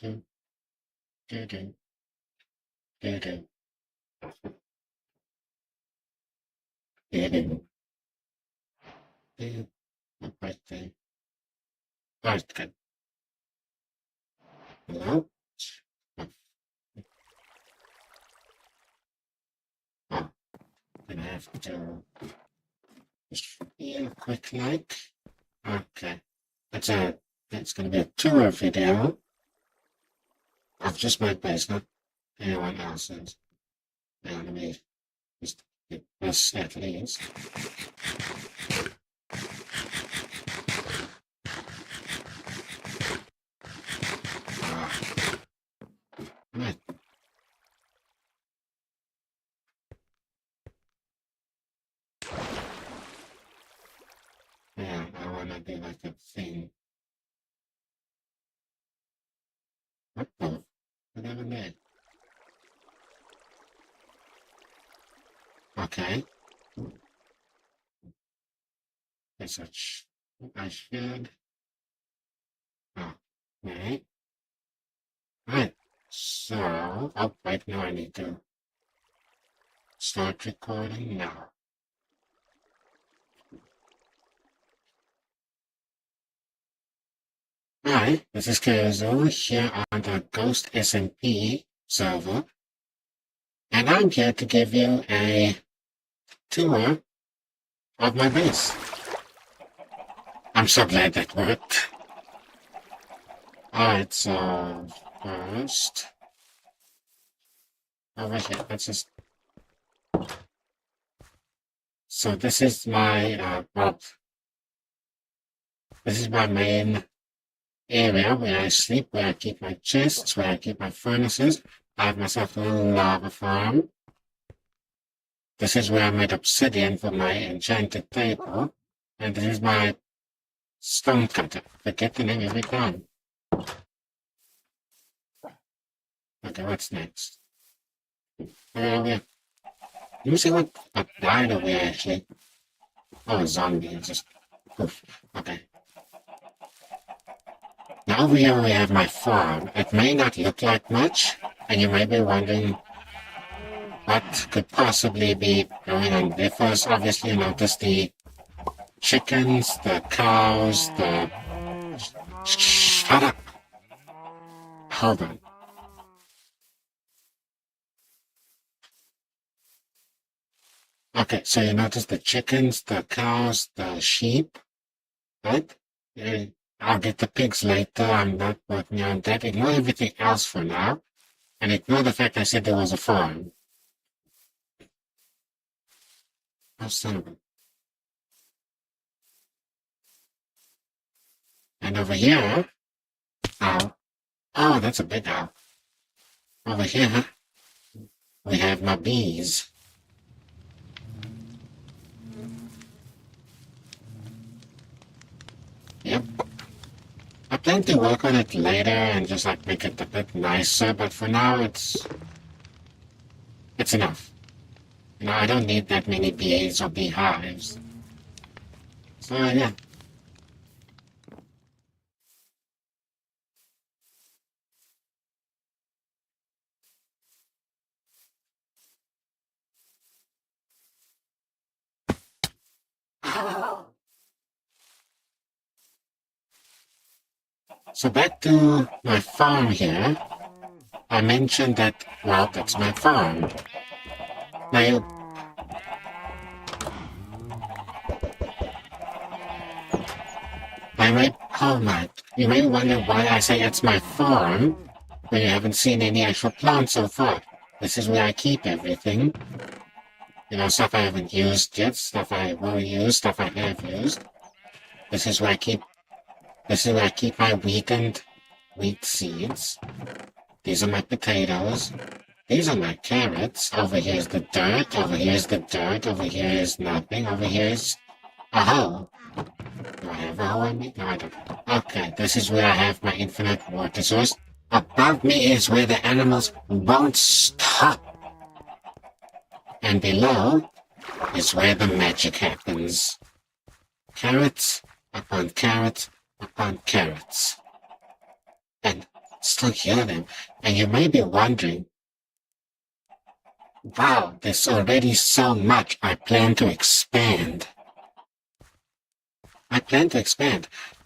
do, do, do, do, do, do, do, do. My birthday. Birthday. Hello? Oh, oh, gonna have to just be a quick like. Okay. It's gonna be a tour video of just my base, not anyone else's. Now let me just get this at least. Right. Yeah, I wanna do like a thing. What the? Whatever that. Okay. That's such. I should. Oh, right. Right. So, oh, right now I need to start recording now. Hi, this is Keizo here on the Ghost SMP server, and I'm here to give you a tour of my base. I'm so glad that worked. Alright, so first, over here, let's just. So this is my, this is my main area where I sleep, where I keep my chests, where I keep my furnaces. I have myself a little lava farm. This is where I made obsidian for my enchanted table. And this is my stone cutter. Forget the name every time. Okay, what's next? Let me see what died over here, actually. Oh, a zombie. Just poof. Okay. Now over here we have my farm. It may not look like much, and you may be wondering what could possibly be going on there. First, obviously, notice the chickens, the cows, the... Shut up! Hold on. Okay, so you notice the chickens, the cows, the sheep, right? I'll get the pigs later. I'm not working on that. Ignore everything else for now. And ignore the fact I said there was a farm. Oh, son of a... And over here... Ow. Oh, that's a big owl. Over here, we have my bees. Yep. I plan to work on it later and just like make it a bit nicer, but for now it's enough. You know, I don't need that many bees or beehives. So yeah. So back to my farm here. I mentioned that, well, that's my farm. Now, you may wonder why I say it's my farm when you haven't seen any actual plants so far. This is where I keep everything. You know, stuff I haven't used yet, stuff I will use, stuff I have used. This is where I keep my wheat seeds. These are my potatoes. These are my carrots. Over here is the dirt. Over here is the dirt. Over here is nothing. Over here is a hole. Do I have a hole in me? No, I don't. Okay, this is where I have my infinite water source. Above me is where the animals won't stop. And below is where the magic happens. Carrots upon carrots upon carrots. And stop. still hear them. And you may be wondering, wow, there's already so much. I plan to expand.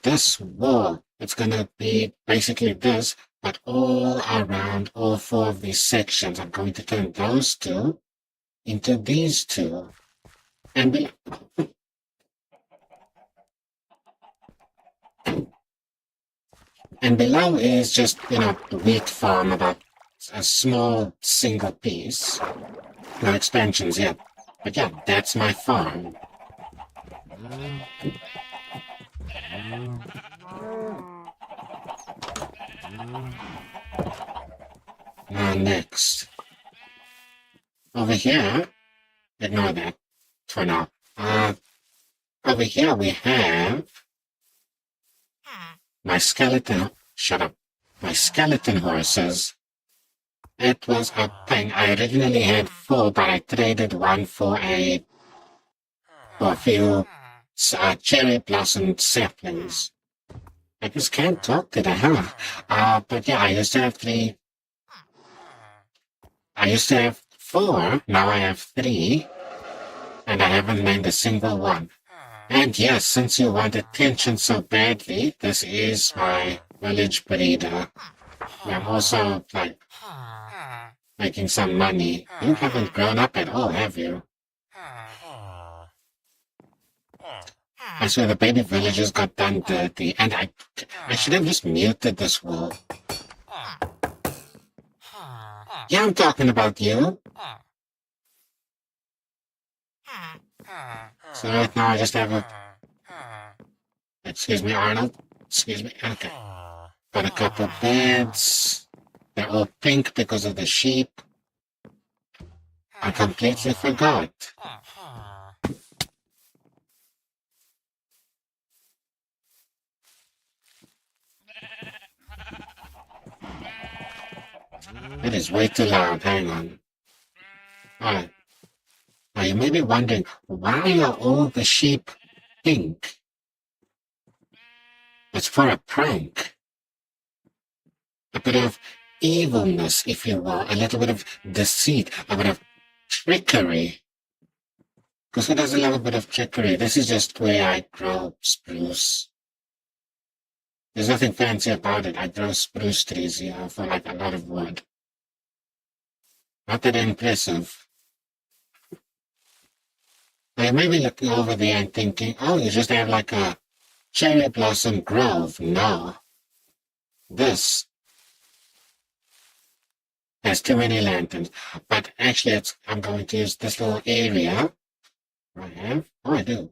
This wall, it's gonna be basically this, but all around all four of these sections. I'm going to turn those two into these two. And below is just, the wheat farm, about a small single piece. No expansions yet. But yeah, that's my farm. Now next. Over here, ignore that for now. Over here we have my skeleton. Shut up. My skeleton horses. It was a thing. I originally had 4, but I traded one for a few cherry blossom saplings. I just can't talk today, huh? But yeah, I used to have 3. I used to have 4, now I have 3, and I haven't named a single one. And yes, since you want attention so badly, this is my village breeder. I'm also, making some money. You haven't grown up at all, have you? I swear the baby villagers got done dirty, and I should have just muted this wall. Yeah, I'm talking about you. So right now I just have a... Excuse me, Arnold. Excuse me. Okay. Got a couple beds. They're all pink because of the sheep. I completely forgot. It is way too loud. Hang on. Alright. Now you may be wondering, why are all the sheep pink? It's for a prank. A bit of evilness, if you will. A little bit of deceit. A bit of trickery. Because who doesn't love a bit of trickery? This is just where I grow spruce. There's nothing fancy about it. I grow spruce trees here for a lot of wood. Not that impressive. Now you may be looking over there and thinking, oh, you just have a cherry blossom grove. No. This has too many lanterns. But actually, I'm going to use this little area. I have? Oh, I do.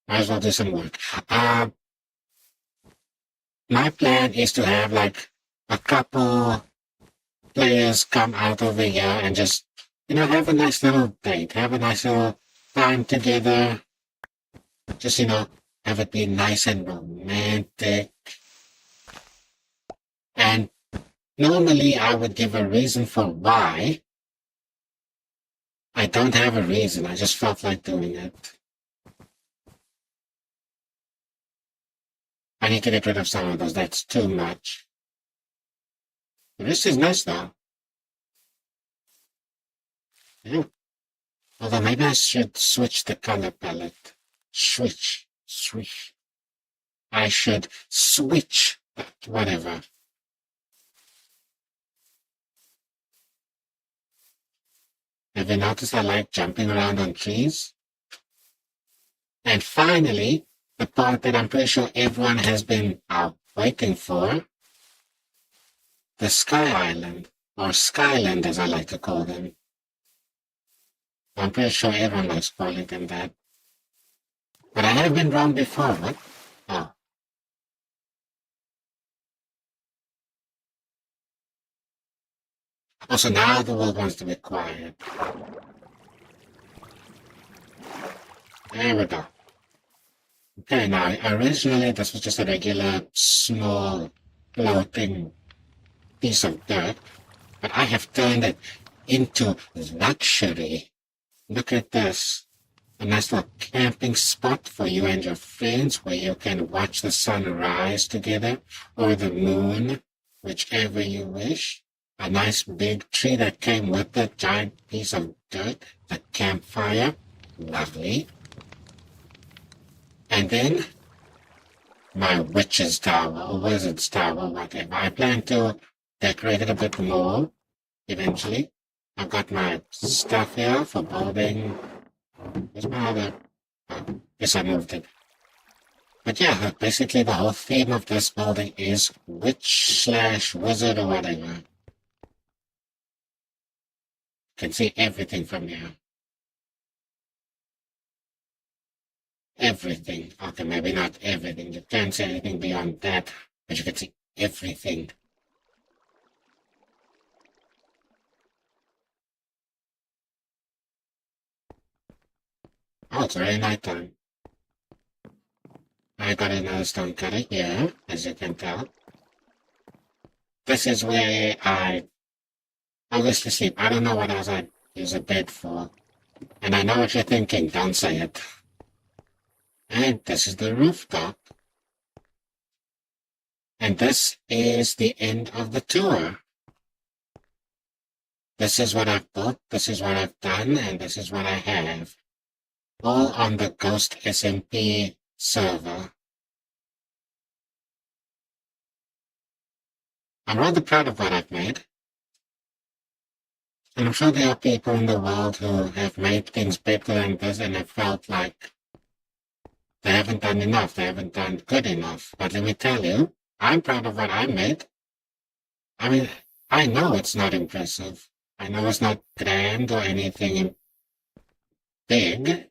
Might as well do some work. My plan is to have a couple players come out over here and just, have a nice little date, have a nice little time together. Just, have it be nice and romantic. And normally I would give a reason for why. I don't have a reason. I just felt like doing it. I need to get rid of some of those. That's too much. This is nice, though. Yeah. Although maybe I should switch the color palette. Switch. I should switch. Whatever. Have you noticed I like jumping around on trees? And finally, the part that I'm pretty sure everyone has been waiting for. The Sky Island, or Skyland as I like to call them. I'm pretty sure everyone likes calling them that. But I have been wrong before, what? Oh. Also, now the world wants to be quiet. There we go. Okay, now, originally this was just a regular, small, floating piece of dirt, but I have turned it into luxury. Look at this. A nice little camping spot for you and your friends where you can watch the sun rise together, or the moon. whichever you wish. A nice big tree that came with a giant piece of dirt, the campfire, lovely. And then my witch's tower, or wizard's tower, whatever. I plan to decorate it a bit more eventually. I've got my stuff here for building. Where's my other? Oh, yes, I moved it. But yeah, basically the whole theme of this building is witch/wizard or whatever. You can see everything from here. Everything. Okay, maybe not everything. You can't see anything beyond that, but you can see everything. Oh, it's very nighttime. I got another stone cutter here, as you can tell. This is where I obviously sleep. I don't know what else I'd use a bed for. And I know what you're thinking, don't say it. And this is the rooftop. And this is the end of the tour. This is what I've built, this is what I've done, and this is what I have. All on the Ghost SMP server. I'm rather proud of what I've made. And I'm sure there are people in the world who have made things better than this and have felt like they haven't done enough, they haven't done good enough. But let me tell you, I'm proud of what I made. I mean, I know it's not impressive. I know it's not grand or anything big.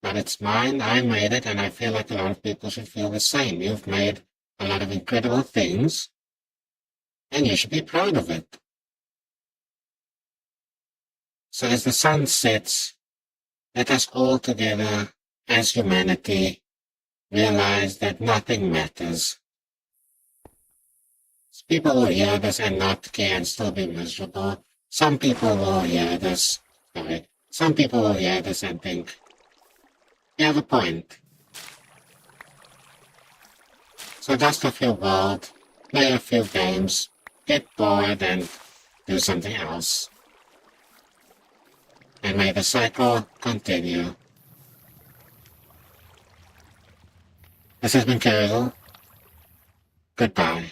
But it's mine, I made it, and I feel like a lot of people should feel the same. You've made a lot of incredible things, and you should be proud of it. So as the sun sets, let us all together, as humanity, realize that nothing matters. People will hear this and not care and still be miserable. Some people will hear this, some people will hear this and think, you have a point. So dust off your world, play a few games, get bored and do something else. And may the cycle continue. This has been Kirill. Goodbye.